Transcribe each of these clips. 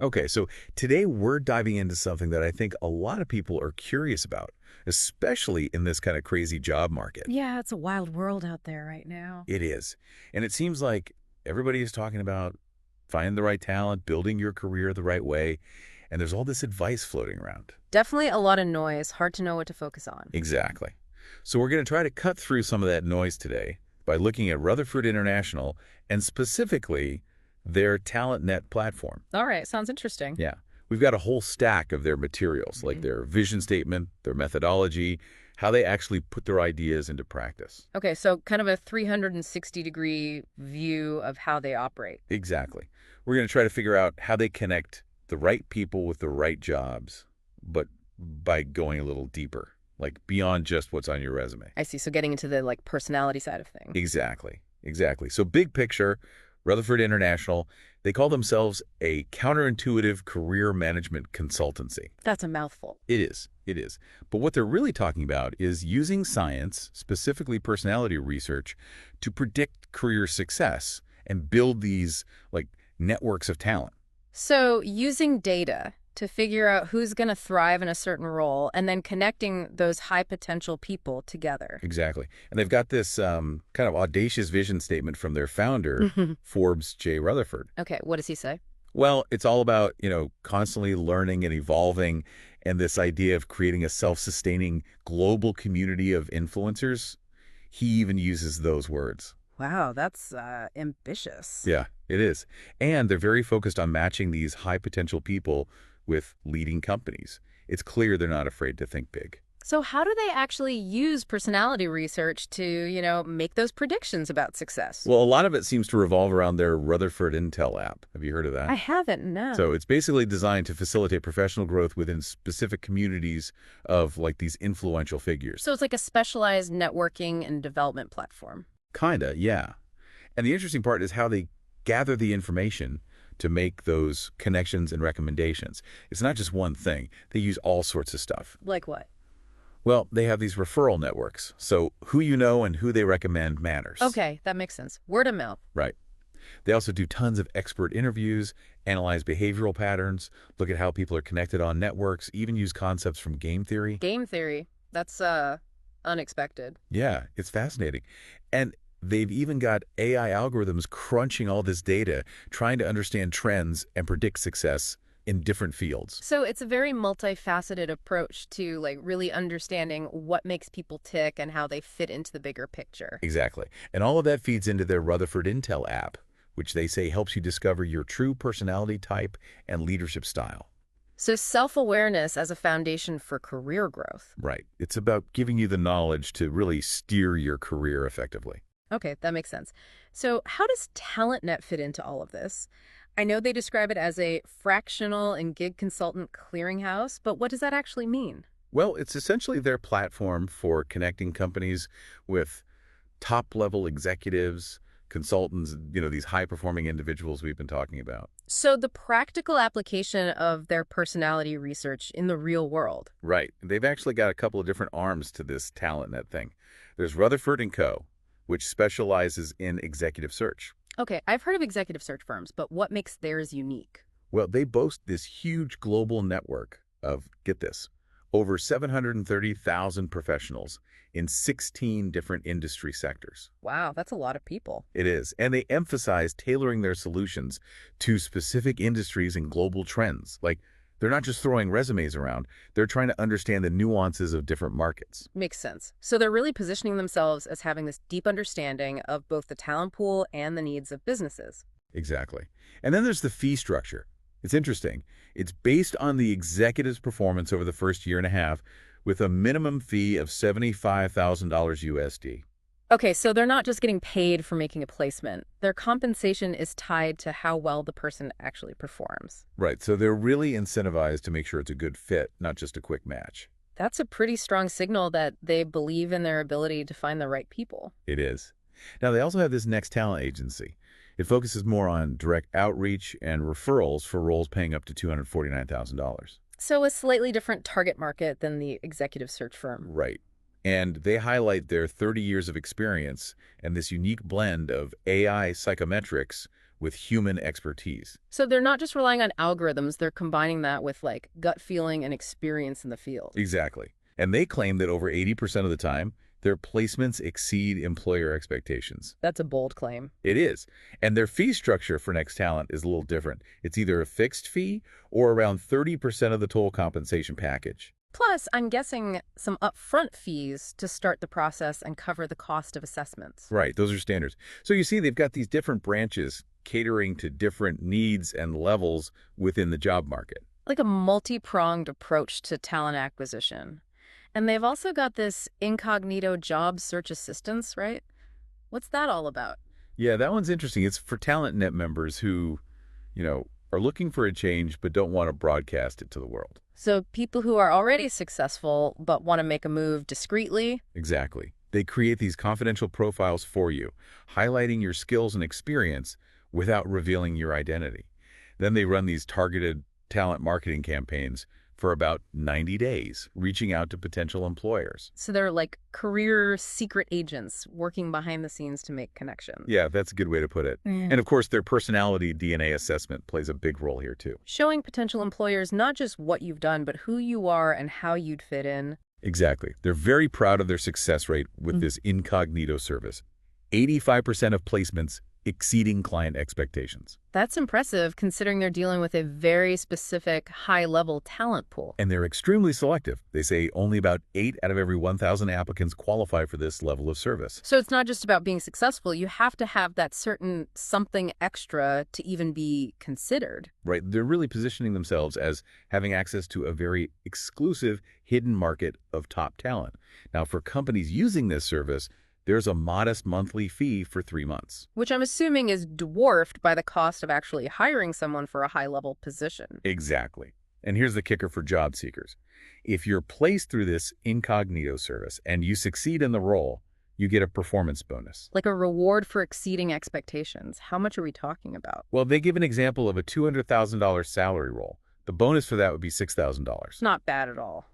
Okay, so today we're diving into something that I think a lot of people are curious about, especially in this kind of crazy job market. Yeah, it's a wild world out there right now. It is. And it seems like everybody is talking about finding the right talent, building your career the right way, and there's all this advice floating around. Definitely a lot of noise, hard to know what to focus on. Exactly. So we're going to try to cut through some of that noise today by looking at Rutherford International and specifically their TalentNET platform. All right, sounds interesting. Yeah. We've got a whole stack of their materials, like Mhm. their vision statement, their methodology, how they actually put their ideas into practice. Okay, so kind of a 360-degree view of how they operate. Exactly. We're going to try to figure out how they connect the right people with the right jobs, but by going a little deeper, like beyond just what's on your resume. I see. So getting into the personality side of things. Exactly. Exactly. So big picture, Rutherford International, they call themselves a counterintuitive career management consultancy. That's a mouthful. It is. It is. But what they're really talking about is using science, specifically personality research, to predict career success and build these like networks of talent. So using data to figure out who's going to thrive in a certain role and then connecting those high potential people together. Exactly. And they've got this kind of audacious vision statement from their founder, Forbes J. Rutherford. Okay, what does he say? Well, it's all about, constantly learning and evolving and this idea of creating a self-sustaining global community of influencers. He even uses those words. Wow, that's ambitious. Yeah, it is. And they're very focused on matching these high potential people with leading companies. It's clear they're not afraid to think big. So how do they actually use personality research to, make those predictions about success? Well, a lot of it seems to revolve around their Rutherford Intel app. Have you heard of that? I haven't, no. So it's basically designed to facilitate professional growth within specific communities of like these influential figures. So it's like a specialized networking and development platform. Kinda, yeah. And the interesting part is how they gather the information to make those connections and recommendations. It's not just one thing. They use all sorts of stuff. Like what? Well, they have these referral networks. So who you know and who they recommend matters. Okay, that makes sense. Word of mouth. Right. They also do tons of expert interviews, analyze behavioral patterns, look at how people are connected on networks, even use concepts from game theory. Game theory. That's unexpected. Yeah, it's fascinating. And they've even got AI algorithms crunching all this data, trying to understand trends and predict success in different fields. So it's a very multifaceted approach to really understanding what makes people tick and how they fit into the bigger picture. Exactly. And all of that feeds into their Rutherford Intel app, which they say helps you discover your true personality type and leadership style. So self-awareness as a foundation for career growth. Right. It's about giving you the knowledge to really steer your career effectively. Okay, that makes sense. So how does TalentNet fit into all of this? I know they describe it as a fractional and gig consultant clearinghouse, but what does that actually mean? Well, it's essentially their platform for connecting companies with top-level executives, consultants, these high-performing individuals we've been talking about. So the practical application of their personality research in the real world. Right. They've actually got a couple of different arms to this TalentNet thing. There's Rutherford & Co., which specializes in executive search. Okay, I've heard of executive search firms, but what makes theirs unique? Well, they boast this huge global network of, get this, over 730,000 professionals in 16 different industry sectors. Wow, that's a lot of people. It is. And they emphasize tailoring their solutions to specific industries and global trends. Like, they're not just throwing resumes around. They're trying to understand the nuances of different markets. Makes sense. So they're really positioning themselves as having this deep understanding of both the talent pool and the needs of businesses. Exactly. And then there's the fee structure. It's interesting. It's based on the executive's performance over the first year and a half with a minimum fee of $75,000 USD. Okay, so they're not just getting paid for making a placement. Their compensation is tied to how well the person actually performs. Right. So they're really incentivized to make sure it's a good fit, not just a quick match. That's a pretty strong signal that they believe in their ability to find the right people. It is. Now, they also have this Next Talent agency. It focuses more on direct outreach and referrals for roles paying up to $249,000. So a slightly different target market than the executive search firm. Right. And they highlight their 30 years of experience and this unique blend of AI psychometrics with human expertise. So they're not just relying on algorithms, they're combining that with like gut feeling and experience in the field. Exactly. And they claim that over 80% of the time, their placements exceed employer expectations. That's a bold claim. It is. And their fee structure for Next Talent is a little different. It's either a fixed fee or around 30% of the total compensation package. Plus, I'm guessing some upfront fees to start the process and cover the cost of assessments. Right, those are standards. So you see, they've got these different branches catering to different needs and levels within the job market. Like a multi-pronged approach to talent acquisition. And they've also got this incognito job search assistance, right? What's that all about? Yeah, that one's interesting. It's for TalentNET members who, are looking for a change but don't want to broadcast it to the world. So people who are already successful but want to make a move discreetly? Exactly. They create these confidential profiles for you, highlighting your skills and experience without revealing your identity. Then they run these targeted talent marketing campaigns for about 90 days, reaching out to potential employers. So they're like career secret agents working behind the scenes to make connections. Yeah, that's a good way to put it. And of course, their personality DNA assessment plays a big role here too. Showing potential employers not just what you've done, but who you are and how you'd fit in. Exactly. They're very proud of their success rate with this incognito service. 85% of placements exceeding client expectations. That's impressive considering they're dealing with a very specific high-level talent pool. And they're extremely selective. They say only about 8 out of every 1,000 applicants qualify for this level of service. So it's not just about being successful. You have to have that certain something extra to even be considered. Right. They're really positioning themselves as having access to a very exclusive hidden market of top talent. Now, for companies using this service, there's a modest monthly fee for 3 months. Which I'm assuming is dwarfed by the cost of actually hiring someone for a high-level position. Exactly. And here's the kicker for job seekers. If you're placed through this incognito service and you succeed in the role, you get a performance bonus. Like a reward for exceeding expectations. How much are we talking about? Well, they give an example of a $200,000 salary role. The bonus for that would be $6,000. Not bad at all.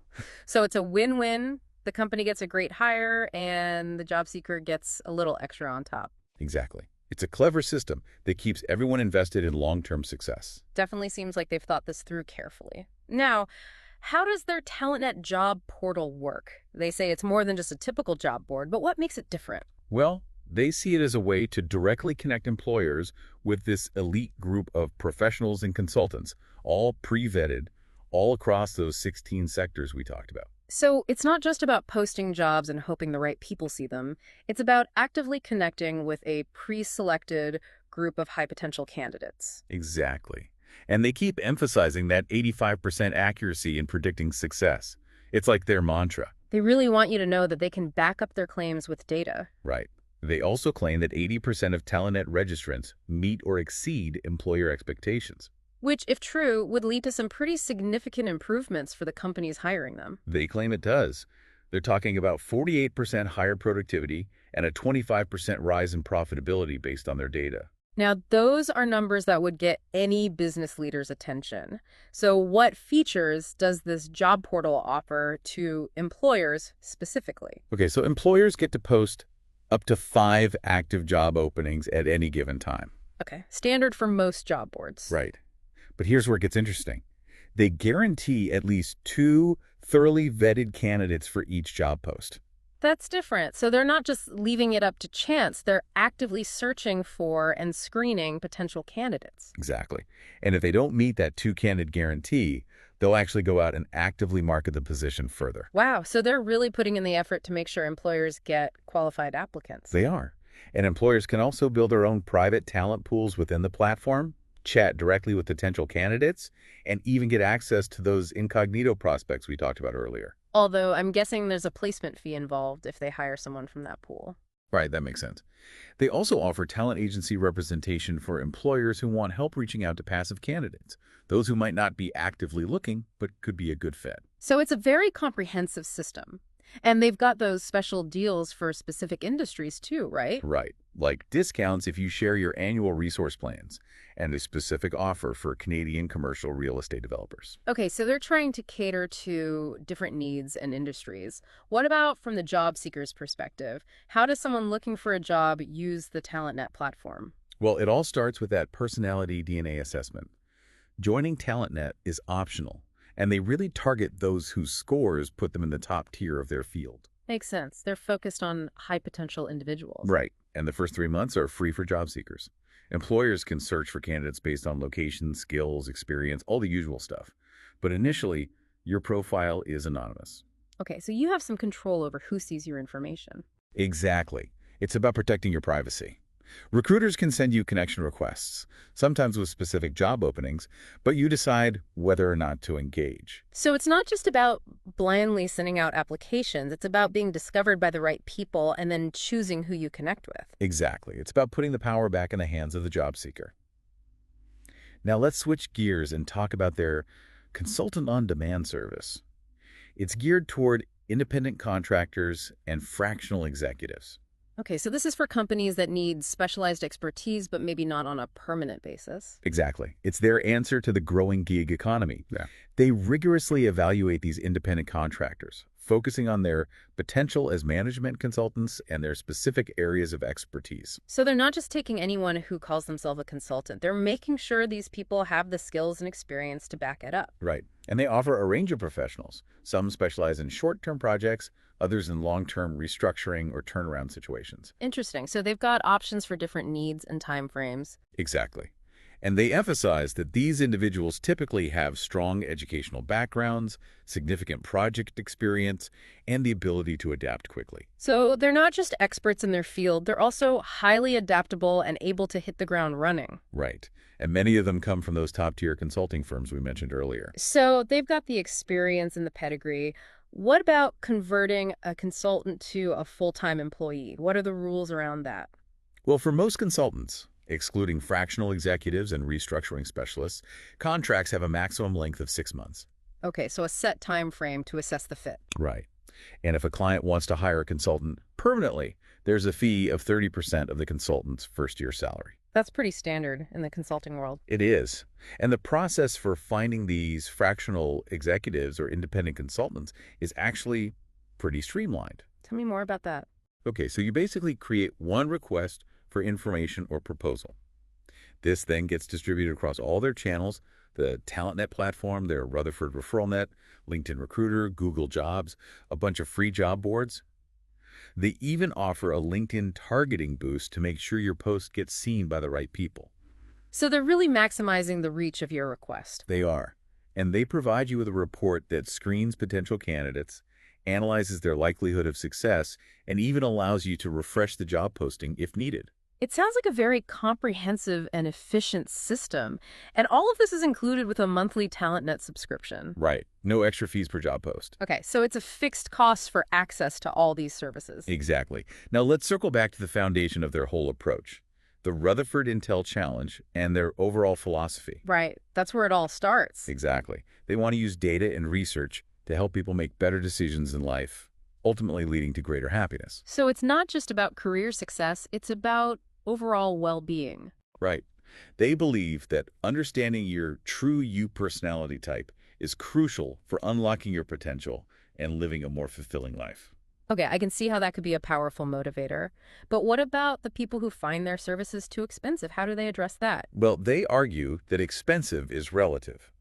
So it's a win-win. The company gets a great hire, and the job seeker gets a little extra on top. Exactly. It's a clever system that keeps everyone invested in long-term success. Definitely seems like they've thought this through carefully. Now, how does their TalentNET job portal work? They say it's more than just a typical job board, but what makes it different? Well, they see it as a way to directly connect employers with this elite group of professionals and consultants, all pre-vetted, all across those 16 sectors we talked about. So it's not just about posting jobs and hoping the right people see them. It's about actively connecting with a pre-selected group of high-potential candidates. Exactly. And they keep emphasizing that 85% accuracy in predicting success. It's like their mantra. They really want you to know that they can back up their claims with data. Right. They also claim that 80% of TalentNET registrants meet or exceed employer expectations. Which, if true, would lead to some pretty significant improvements for the companies hiring them. They claim it does. They're talking about 48% higher productivity and a 25% rise in profitability based on their data. Now, those are numbers that would get any business leader's attention. So what features does this job portal offer to employers specifically? Okay, so employers get to post up to 5 active job openings at any given time. Okay, standard for most job boards. Right. But here's where it gets interesting. They guarantee at least 2 thoroughly vetted candidates for each job post. That's different. So they're not just leaving it up to chance. They're actively searching for and screening potential candidates. Exactly. And if they don't meet that 2-candidate guarantee, they'll actually go out and actively market the position further. Wow. So they're really putting in the effort to make sure employers get qualified applicants. They are. And employers can also build their own private talent pools within the platform, chat directly with potential candidates, and even get access to those incognito prospects we talked about earlier. Although I'm guessing there's a placement fee involved if they hire someone from that pool. Right, that makes sense. They also offer talent agency representation for employers who want help reaching out to passive candidates, those who might not be actively looking but could be a good fit. So it's a very comprehensive system. And they've got those special deals for specific industries too, right? Right, like discounts if you share your annual resource plans, and a specific offer for Canadian commercial real estate developers. Okay, so they're trying to cater to different needs and industries. What about from the job seeker's perspective? How does someone looking for a job use the TalentNET platform? Well, it all starts with that personality DNA assessment. Joining TalentNET is optional, and they really target those whose scores put them in the top tier of their field. Makes sense. They're focused on high potential individuals. Right. And the first 3 months are free for job seekers. Employers can search for candidates based on location, skills, experience, all the usual stuff. But initially, your profile is anonymous. Okay, so you have some control over who sees your information. Exactly. It's about protecting your privacy. Recruiters can send you connection requests, sometimes with specific job openings, but you decide whether or not to engage. So it's not just about blindly sending out applications. It's about being discovered by the right people and then choosing who you connect with. Exactly. It's about putting the power back in the hands of the job seeker. Now let's switch gears and talk about their consultant on demand service. It's geared toward independent contractors and fractional executives. Okay, so this is for companies that need specialized expertise, but maybe not on a permanent basis. Exactly. It's their answer to the growing gig economy. Yeah. They rigorously evaluate these independent contractors, focusing on their potential as management consultants and their specific areas of expertise. So they're not just taking anyone who calls themselves a consultant. They're making sure these people have the skills and experience to back it up. Right. And they offer a range of professionals. Some specialize in short-term projects, others in long-term restructuring or turnaround situations. Interesting. So they've got options for different needs and time frames. Exactly. And they emphasize that these individuals typically have strong educational backgrounds, significant project experience, and the ability to adapt quickly. So they're not just experts in their field, they're also highly adaptable and able to hit the ground running. Right. And many of them come from those top-tier consulting firms we mentioned earlier. So they've got the experience and the pedigree. What about converting a consultant to a full-time employee? What are the rules around that? Well, for most consultants, excluding fractional executives and restructuring specialists, contracts have a maximum length of 6 months. Okay, so a set time frame to assess the fit. Right. And if a client wants to hire a consultant permanently, there's a fee of 30% of the consultant's first-year salary. That's pretty standard in the consulting world. It is. And the process for finding these fractional executives or independent consultants is actually pretty streamlined. Tell me more about that. Okay, so you basically create one request for information or proposal. This then gets distributed across all their channels, the TalentNET platform, their Rutherford Referral Net, LinkedIn Recruiter, Google Jobs, a bunch of free job boards. They even offer a LinkedIn targeting boost to make sure your post gets seen by the right people. So they're really maximizing the reach of your request. They are. And they provide you with a report that screens potential candidates, analyzes their likelihood of success, and even allows you to refresh the job posting if needed. It sounds like a very comprehensive and efficient system. And all of this is included with a monthly TalentNET subscription. Right. No extra fees per job post. Okay, so it's a fixed cost for access to all these services. Exactly. Now let's circle back to the foundation of their whole approach, the Rutherford Intel Challenge and their overall philosophy. Right. That's where it all starts. Exactly. They want to use data and research to help people make better decisions in life, ultimately leading to greater happiness. So it's not just about career success, it's about overall well-being. Right. They believe that understanding your true you personality type is crucial for unlocking your potential and living a more fulfilling life. Okay, I can see how that could be a powerful motivator. But what about the people who find their services too expensive? How do they address that? Well, they argue that expensive is relative.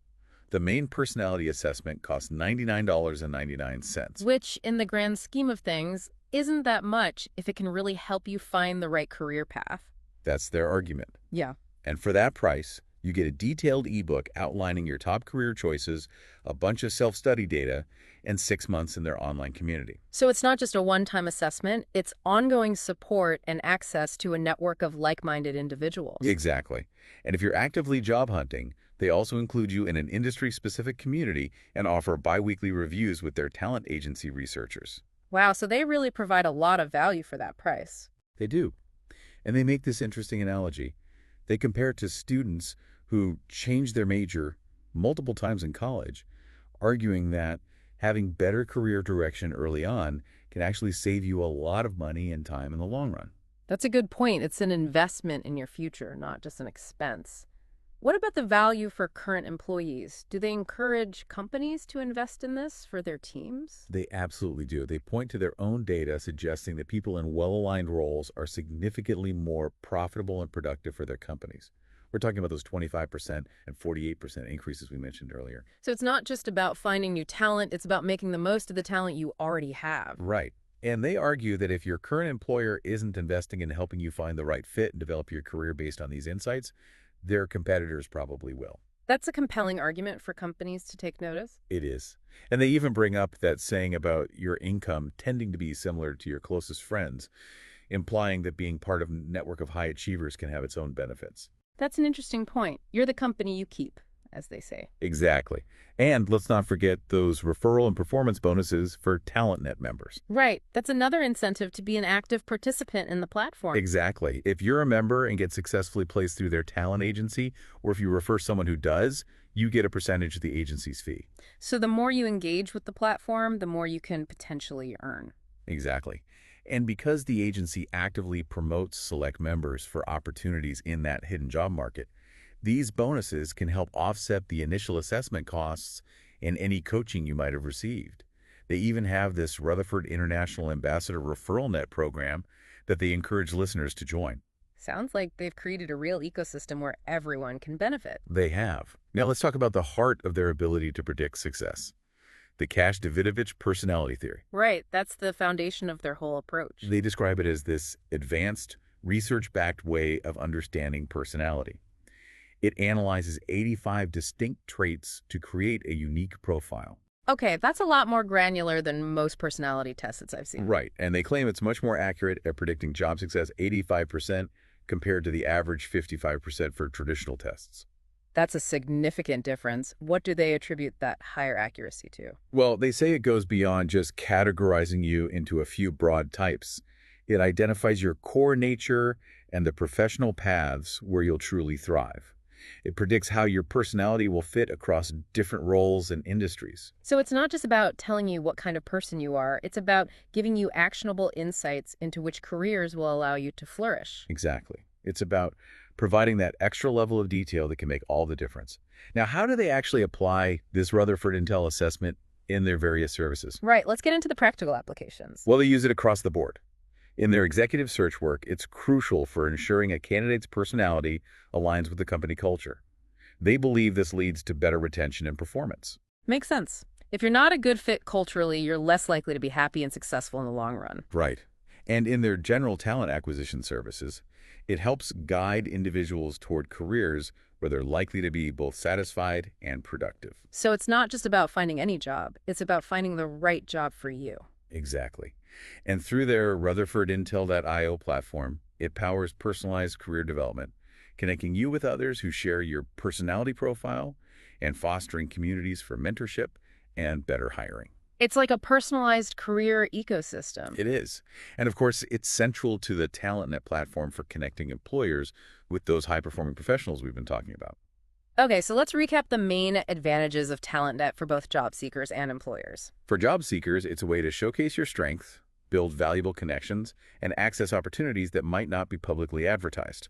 The main personality assessment costs $99.99. Which, in the grand scheme of things, isn't that much if it can really help you find the right career path. That's their argument. Yeah. And for that price, you get a detailed ebook outlining your top career choices, a bunch of self-study data, and 6 months in their online community. So it's not just a one-time assessment, it's ongoing support and access to a network of like-minded individuals. Exactly. And if you're actively job hunting, they also include you in an industry-specific community and offer bi-weekly reviews with their talent agency researchers. Wow, so they really provide a lot of value for that price. They do. And they make this interesting analogy. They compare it to students who change their major multiple times in college, arguing that having better career direction early on can actually save you a lot of money and time in the long run. That's a good point. It's an investment in your future, not just an expense. What about the value for current employees? Do they encourage companies to invest in this for their teams? They absolutely do. They point to their own data suggesting that people in well-aligned roles are significantly more profitable and productive for their companies. We're talking about those 25% and 48% increases we mentioned earlier. So it's not just about finding new talent, it's about making the most of the talent you already have. Right. And they argue that if your current employer isn't investing in helping you find the right fit and develop your career based on these insights, their competitors probably will. That's a compelling argument for companies to take notice. It is. And they even bring up that saying about your income tending to be similar to your closest friends, implying that being part of a network of high achievers can have its own benefits. That's an interesting point. You're the company you keep, as they say. Exactly. And let's not forget those referral and performance bonuses for TalentNET members. Right. That's another incentive to be an active participant in the platform. Exactly. If you're a member and get successfully placed through their talent agency, or if you refer someone who does, you get a percentage of the agency's fee. So the more you engage with the platform, the more you can potentially earn. Exactly. And because the agency actively promotes select members for opportunities in that hidden job market, these bonuses can help offset the initial assessment costs and any coaching you might have received. They even have this Rutherford International Ambassador Referral Net program that they encourage listeners to join. Sounds like they've created a real ecosystem where everyone can benefit. They have. Now let's talk about the heart of their ability to predict success. The Cash-Davidovich personality theory. Right. That's the foundation of their whole approach. They describe it as this advanced, research-backed way of understanding personality. It analyzes 85 distinct traits to create a unique profile. Okay, that's a lot more granular than most personality tests I've seen. Right, and they claim it's much more accurate at predicting job success, 85%, compared to the average 55% for traditional tests. That's a significant difference. What do they attribute that higher accuracy to? Well, they say it goes beyond just categorizing you into a few broad types. It identifies your core nature and the professional paths where you'll truly thrive. It predicts how your personality will fit across different roles and industries. So it's not just about telling you what kind of person you are, it's about giving you actionable insights into which careers will allow you to flourish. Exactly. It's about providing that extra level of detail that can make all the difference. Now, how do they actually apply this Rutherford Intel assessment in their various services? Right, let's get into the practical applications. Well, they use it across the board. In their executive search work, it's crucial for ensuring a candidate's personality aligns with the company culture. They believe this leads to better retention and performance. Makes sense. If you're not a good fit culturally, you're less likely to be happy and successful in the long run. Right. And in their general talent acquisition services, it helps guide individuals toward careers where they're likely to be both satisfied and productive. So it's not just about finding any job, it's about finding the right job for you. Exactly. And through their RutherfordIntel.io platform, it powers personalized career development, connecting you with others who share your personality profile and fostering communities for mentorship and better hiring. It's like a personalized career ecosystem. It is. And of course, it's central to the TalentNET platform for connecting employers with those high-performing professionals we've been talking about. Okay, so let's recap the main advantages of TalentNET for both job seekers and employers. For job seekers, it's a way to showcase your strengths, build valuable connections, and access opportunities that might not be publicly advertised.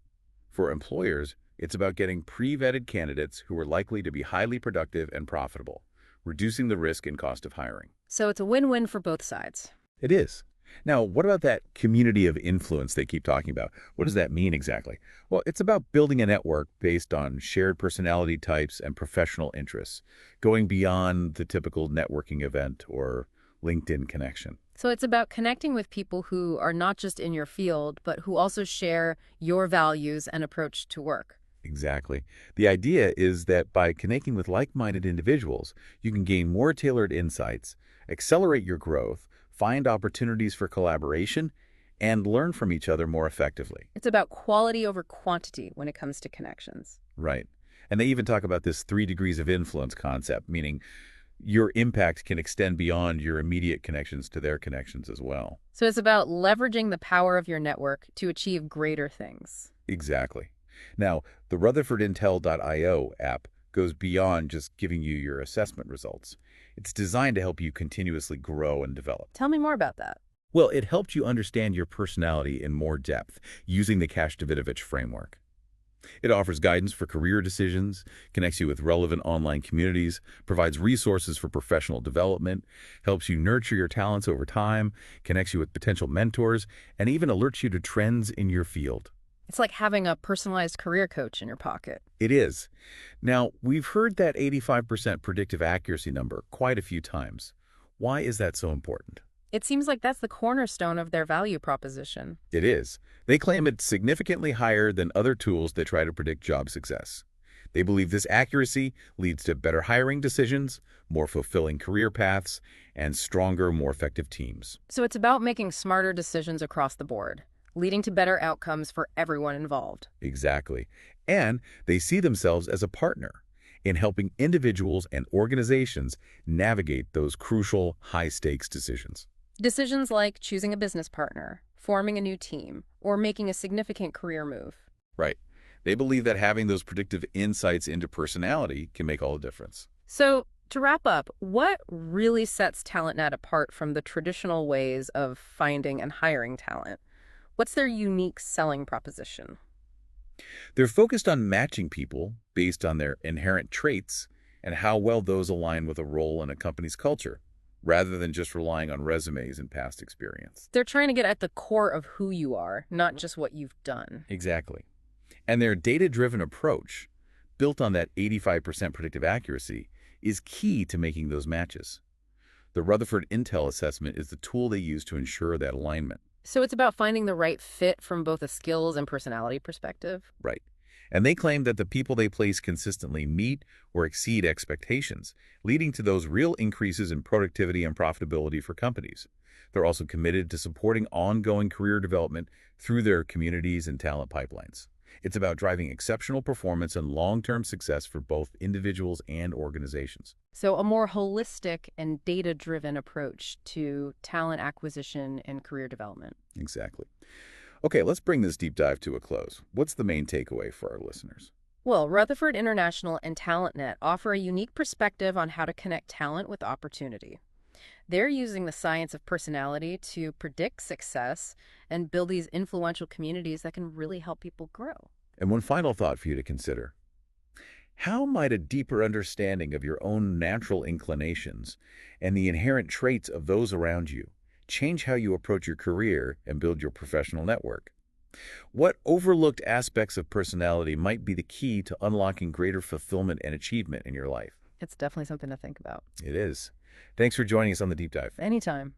For employers, it's about getting pre-vetted candidates who are likely to be highly productive and profitable, reducing the risk and cost of hiring. So it's a win-win for both sides. It is. Now, what about that community of influence they keep talking about? What does that mean exactly? Well, it's about building a network based on shared personality types and professional interests, going beyond the typical networking event or LinkedIn connection. So it's about connecting with people who are not just in your field, but who also share your values and approach to work. Exactly. The idea is that by connecting with like-minded individuals, you can gain more tailored insights, accelerate your growth, find opportunities for collaboration, and learn from each other more effectively. It's about quality over quantity when it comes to connections. Right. And they even talk about this 3 degrees of influence concept, meaning your impact can extend beyond your immediate connections to their connections as well. So it's about leveraging the power of your network to achieve greater things. Exactly. Now, the RutherfordIntel.io app goes beyond just giving you your assessment results. It's designed to help you continuously grow and develop. Tell me more about that. Well, it helped you understand your personality in more depth using the Cash-Davidovich framework. It offers guidance for career decisions, connects you with relevant online communities, provides resources for professional development, helps you nurture your talents over time, connects you with potential mentors, and even alerts you to trends in your field. It's like having a personalized career coach in your pocket. It is. Now, we've heard that 85% predictive accuracy number quite a few times. Why is that so important? It seems like that's the cornerstone of their value proposition. It is. They claim it's significantly higher than other tools that try to predict job success. They believe this accuracy leads to better hiring decisions, more fulfilling career paths, and stronger, more effective teams. So it's about making smarter decisions across the board, leading to better outcomes for everyone involved. Exactly. And they see themselves as a partner in helping individuals and organizations navigate those crucial, high-stakes decisions. Decisions like choosing a business partner, forming a new team, or making a significant career move. Right. They believe that having those predictive insights into personality can make all the difference. So, to wrap up, what really sets TalentNet apart from the traditional ways of finding and hiring talent? What's their unique selling proposition? They're focused on matching people based on their inherent traits and how well those align with a role in a company's culture, rather than just relying on resumes and past experience. They're trying to get at the core of who you are, not just what you've done. Exactly. And their data-driven approach, built on that 85% predictive accuracy, is key to making those matches. The Rutherford Intel assessment is the tool they use to ensure that alignment. So it's about finding the right fit from both a skills and personality perspective. Right. And they claim that the people they place consistently meet or exceed expectations, leading to those real increases in productivity and profitability for companies. They're also committed to supporting ongoing career development through their communities and talent pipelines. It's about driving exceptional performance and long-term success for both individuals and organizations. So a more holistic and data-driven approach to talent acquisition and career development. Exactly. Okay, let's bring this deep dive to a close. What's the main takeaway for our listeners? Well, Rutherford International and TalentNet offer a unique perspective on how to connect talent with opportunity. They're using the science of personality to predict success and build these influential communities that can really help people grow. And one final thought for you to consider. How might a deeper understanding of your own natural inclinations and the inherent traits of those around you change how you approach your career and build your professional network? What overlooked aspects of personality might be the key to unlocking greater fulfillment and achievement in your life? It's definitely something to think about. It is. Thanks for joining us on the Deep Dive. Anytime.